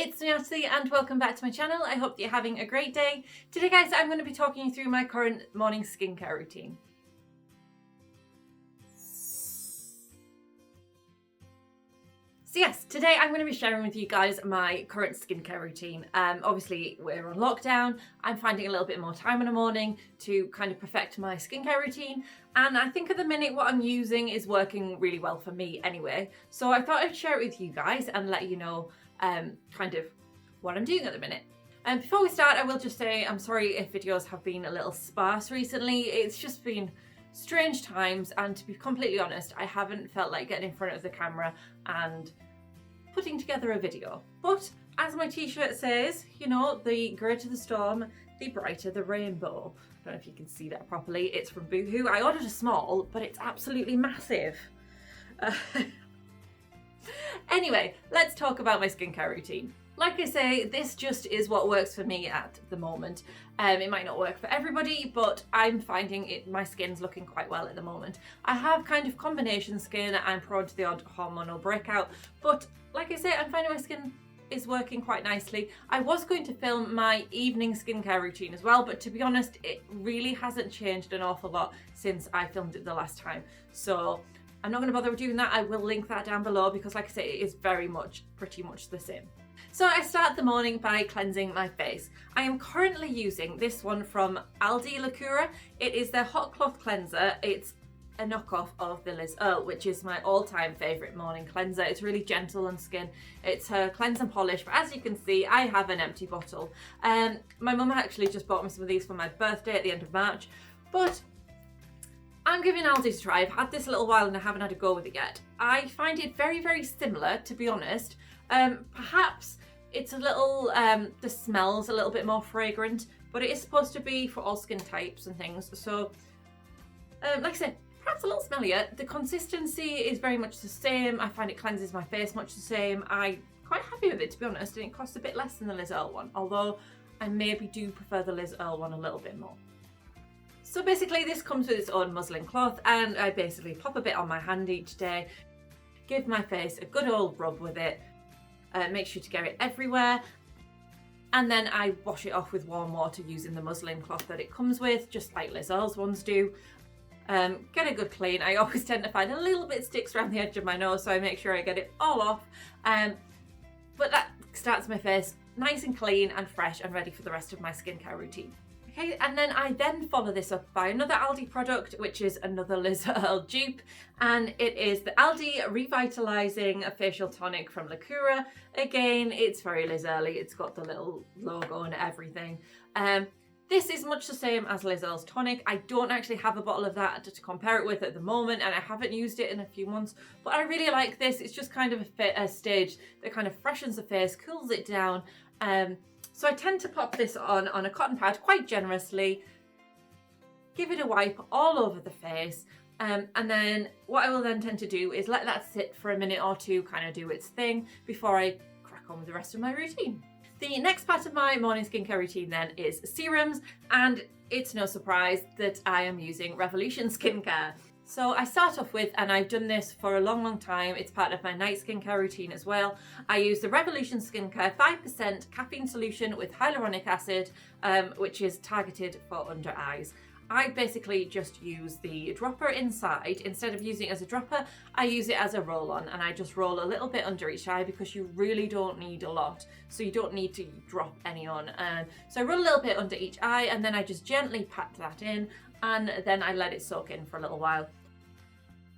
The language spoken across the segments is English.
it's me Ashley and welcome back to my channel. I hope that you're having a great day. Today guys, I'm going to be talking you through my current morning skincare routine. So yes, today I'm going to be sharing with you guys my current skincare routine. Obviously we're on lockdown. I'm finding a little bit more time in the morning to kind of perfect my skincare routine. And I think at the minute what I'm using is working really well for me anyway. So I thought I'd share it with you guys and let you know kind of what I'm doing at the minute. And before we start, I will just say I'm sorry if videos have been a little sparse recently. It's just been strange times, and to be completely honest, I haven't felt like getting in front of the camera and putting together a video. But as my t-shirt says, you know, the greater the storm, the brighter the rainbow. I don't know if you can see that properly. It's from Boohoo. I ordered a small, but it's absolutely massive. Anyway, let's talk about my skincare routine. Like I say, this just is what works for me at the moment. It might not work for everybody, but I'm finding my skin's looking quite well at the moment. I have kind of combination skin. I'm prone to the odd hormonal breakout, but like I say, I'm finding my skin is working quite nicely. I was going to film my evening skincare routine as well, but to be honest, it really hasn't changed an awful lot since I filmed it the last time. So I'm not going to bother doing that. I will link that down below because like I say, it is pretty much the same. So I start the morning by cleansing my face. I am currently using this one from Lacura. It is their hot cloth cleanser. It's a knockoff of the Earle, which is my all-time favourite morning cleanser. It's really gentle on skin. It's her cleanse and polish, but as you can see, I have an empty bottle. My mum actually just bought me some of these for my birthday at the end of March, but I'm giving Aldi's a try. I've had this a little while and I haven't had a go with it yet. I find it very, very similar, to be honest. Perhaps it's a little, the smell's a little bit more fragrant, but it is supposed to be for all skin types and things. So, like I said, perhaps a little smellier. The consistency is very much the same. I find it cleanses my face much the same. I'm quite happy with it, to be honest, and it costs a bit less than the Earle one, although I maybe do prefer the Earle one a little bit more. So basically this comes with its own muslin cloth, and I basically pop a bit on my hand each day, give my face a good old rub with it, make sure to get it everywhere, and then I wash it off with warm water using the muslin cloth that it comes with, just like Earle's ones do. Get a good clean. I always tend to find a little bit sticks around the edge of my nose, so I make sure I get it all off. But that starts my face nice and clean and fresh and ready for the rest of my skincare routine. Okay, and then I follow this up by another Aldi product, which is another Earle dupe, and it is the Aldi Revitalising Facial Tonic from Lacura. Again, it's very Earle-y. It's got the little logo and everything. This is much the same as Earle's tonic. I don't actually have a bottle of that to compare it with at the moment, and I haven't used it in a few months, but I really like this. It's just kind of a stage that kind of freshens the face, cools it down. So I tend to pop this on a cotton pad quite generously, give it a wipe all over the face, and then what I will then tend to do is let that sit for a minute or two, kind of do its thing before I crack on with the rest of my routine. The next part of my morning skincare routine then is serums, and it's no surprise that I am using Revolution skincare. So I start off with, and I've done this for a long time, it's part of my night skincare routine as well. I use the Revolution Skincare 5% caffeine solution with hyaluronic acid, which is targeted for under eyes. I basically just use the dropper inside. Instead of using it as a dropper, I use it as a roll-on, and I just roll a little bit under each eye because you really don't need a lot. So you don't need to drop any on. So I roll a little bit under each eye, and then I just gently pat that in, and then I let it soak in for a little while.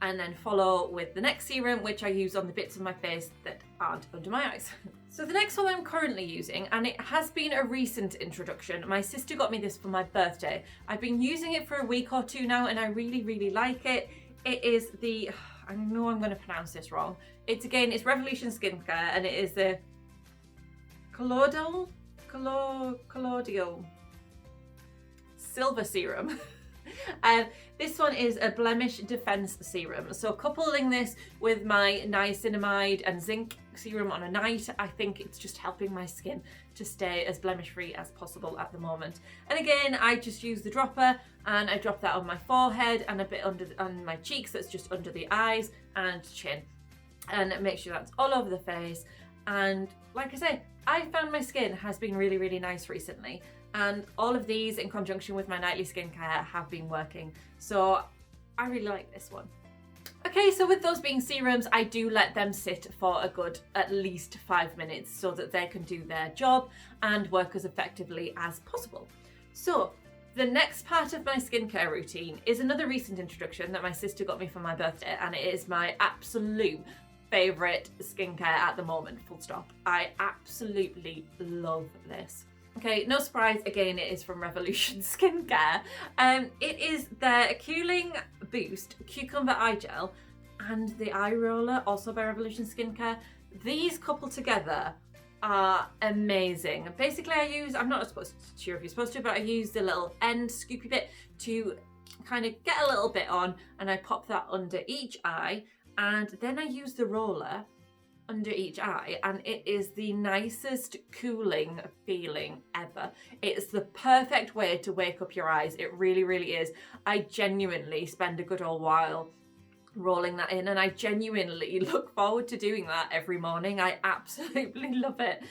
And then follow with the next serum, which I use on the bits of my face that aren't under my eyes. So the next one I'm currently using, and it has been a recent introduction. My sister got me this for my birthday. I've been using it for a week or two now, and I really like it. It is the, I know I'm going to pronounce this wrong. It's Revolution Skincare, and it is the Colloidal Silver Serum. This one is a blemish defense serum. So coupling this with my niacinamide and zinc serum on a night, I think it's just helping my skin to stay as blemish free as possible at the moment. And again, I just use the dropper and I drop that on my forehead and a bit on my cheeks, that's just under the eyes and chin, and make sure that's all over the face. And like I say, I found my skin has been really, really nice recently. And all of these in conjunction with my nightly skincare have been working. So I really like this one. Okay, so with those being serums, I do let them sit for a good at least 5 minutes so that they can do their job and work as effectively as possible. So the next part of my skincare routine is another recent introduction that my sister got me for my birthday, and it is my absolute favourite skincare at the moment, full stop. I absolutely love this. Okay, no surprise, again, it is from Revolution Skincare. It is their Cooling Boost Cucumber Eye Gel and the Eye Roller, also by Revolution Skincare. These coupled together are amazing. Basically, I'm not sure if you're supposed to, but I use the little end scoopy bit to kind of get a little bit on, and I pop that under each eye, and then I use the roller under each eye, and it is the nicest cooling feeling ever. It's the perfect way to wake up your eyes. It really, really is. I genuinely spend a good old while rolling that in, and I genuinely look forward to doing that every morning. I absolutely love it.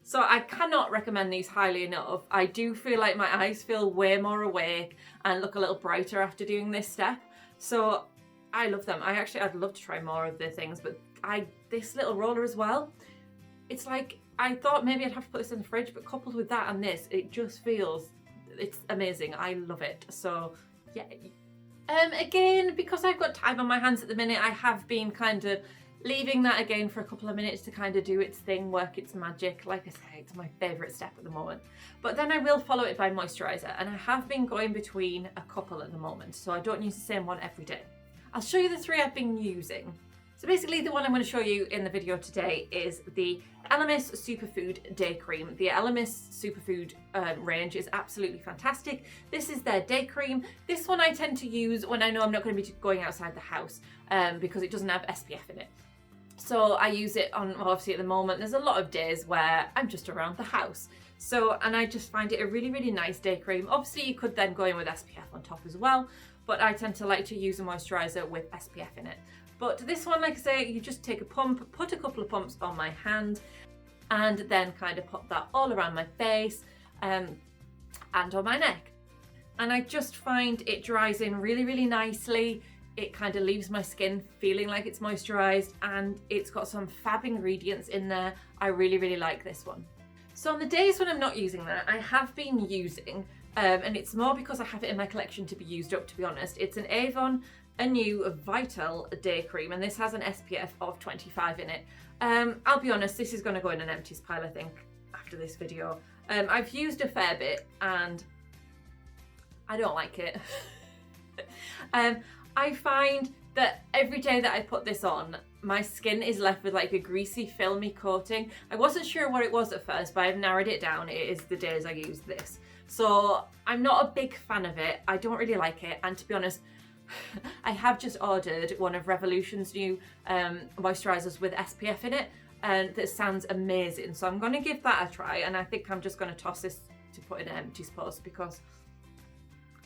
So I cannot recommend these highly enough. I do feel like my eyes feel way more awake and look a little brighter after doing this step. So I love them. I'd love to try more of the things, but this little roller as well, it's like, I thought maybe I'd have to put this in the fridge, but coupled with that and this, it just feels, it's amazing. I love it. So yeah. Again, because I've got time on my hands at the minute, I have been kind of leaving that again for a couple of minutes to kind of do its thing, work its magic. Like I say, it's my favourite step at the moment. But then I will follow it by moisturiser, and I have been going between a couple at the moment, so I don't use the same one every day. I'll show you the 3 I've been using. So basically the one I'm going to show you in the video today is the Elemis Superfood Day Cream. The Elemis Superfood range is absolutely fantastic. This is their day cream. This one I tend to use when I know I'm not going to be going outside the house because it doesn't have SPF in it. So I use it on, well, obviously at the moment, there's a lot of days where I'm just around the house. So, and I just find it a really, really nice day cream. Obviously you could then go in with SPF on top as well, but I tend to like to use a moisturiser with SPF in it. But this one, like I say, you just take a pump, put a couple of pumps on my hand, and then kind of pop that all around my face and on my neck. And I just find it dries in really, really nicely. It kind of leaves my skin feeling like it's moisturised, and it's got some fab ingredients in there. I really, really like this one. So on the days when I'm not using that, I have been using, and it's more because I have it in my collection to be used up, to be honest. It's an Avon Anew Vitale Day Cream, and this has an SPF of 25 in it. I'll be honest, this is going to go in an empties pile, I think, after this video. I've used a fair bit, and I don't like it. I find that every day that I put this on, my skin is left with like a greasy, filmy coating. I wasn't sure what it was at first, but I've narrowed it down. It is the days I use this. So I'm not a big fan of it. I don't really like it. And to be honest, I have just ordered one of Revolution's new moisturisers with SPF in it, and that sounds amazing. So I'm going to give that a try, and I think I'm just going to toss this to put in an empties post because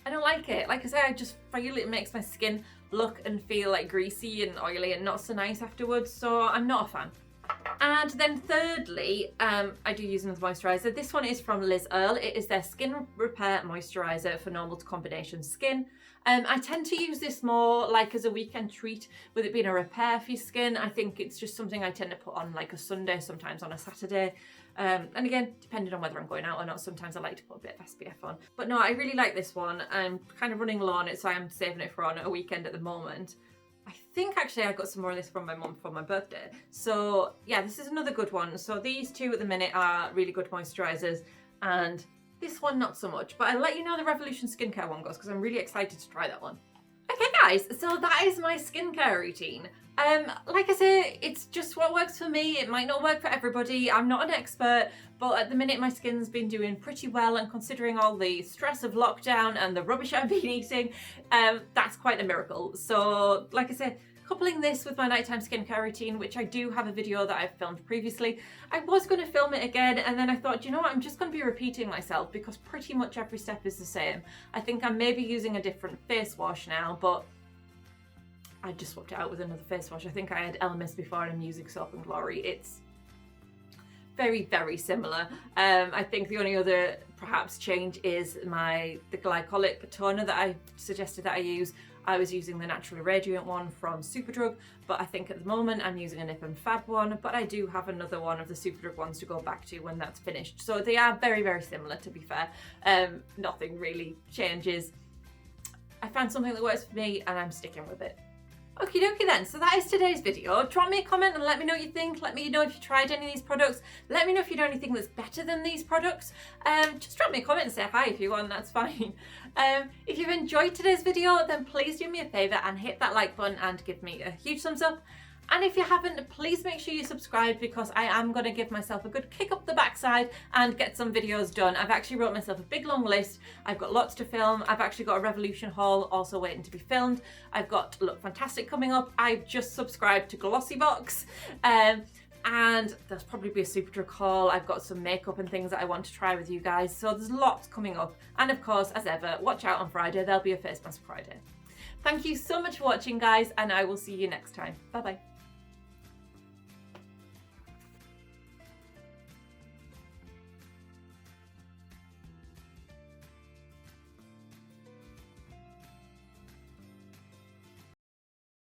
I don't like it. Like I say, I just feel it makes my skin look and feel like greasy and oily and not so nice afterwards, so I'm not a fan. And then thirdly, I do use another moisturiser. This one is from Earle. It is their Skin Repair Moisturiser for normal to combination skin. I tend to use this more like as a weekend treat, with it being a repair for your skin. I think it's just something I tend to put on like a Sunday, sometimes on a Saturday. And again, depending on whether I'm going out or not, sometimes I like to put a bit of SPF on. But no, I really like this one. I'm kind of running low on it, so I'm saving it for on a weekend at the moment. I think actually I got some more of this from my mum for my birthday. So yeah, this is another good one. So these two at the minute are really good moisturisers, and this one not so much. But I'll let you know the Revolution Skincare one goes because I'm really excited to try that one. Okay guys, so that is my skincare routine. Like I say, it's just what works for me. It might not work for everybody. I'm not an expert, but at the minute my skin's been doing pretty well, and considering all the stress of lockdown and the rubbish I've been eating, that's quite a miracle. So like I said, coupling this with my nighttime skincare routine, which I do have a video that I've filmed previously. I was going to film it again, and then I thought, you know what, I'm just going to be repeating myself because pretty much every step is the same. I think I'm maybe using a different face wash now, but I just swapped it out with another face wash. I think I had Elemis before, and I'm using Soap and Glory. It's very, very similar. I think the only other perhaps change is the glycolic toner that I suggested that I use. I was using the Naturally Radiant one from Superdrug, but I think at the moment I'm using a Nip and Fab one, but I do have another one of the Superdrug ones to go back to when that's finished. So they are very, very similar, to be fair. Nothing really changes. I found something that works for me and I'm sticking with it. Okie dokie then, so that is today's video. Drop me a comment and let me know what you think. Let me know if you tried any of these products. Let me know if you know anything that's better than these products. Just drop me a comment and say hi if you want, that's fine. If you've enjoyed today's video, then please do me a favour and hit that like button and give me a huge thumbs up. And if you haven't, please make sure you subscribe, because I am going to give myself a good kick up the backside and get some videos done. I've actually wrote myself a big long list. I've got lots to film. I've actually got a Revolution haul also waiting to be filmed. I've got Look Fantastic coming up. I've just subscribed to Glossybox. And there's probably be a Superdrug haul. I've got some makeup and things that I want to try with you guys. So there's lots coming up. And of course, as ever, watch out on Friday. There'll be a face mask Friday. Thank you so much for watching, guys, and I will see you next time. Bye-bye.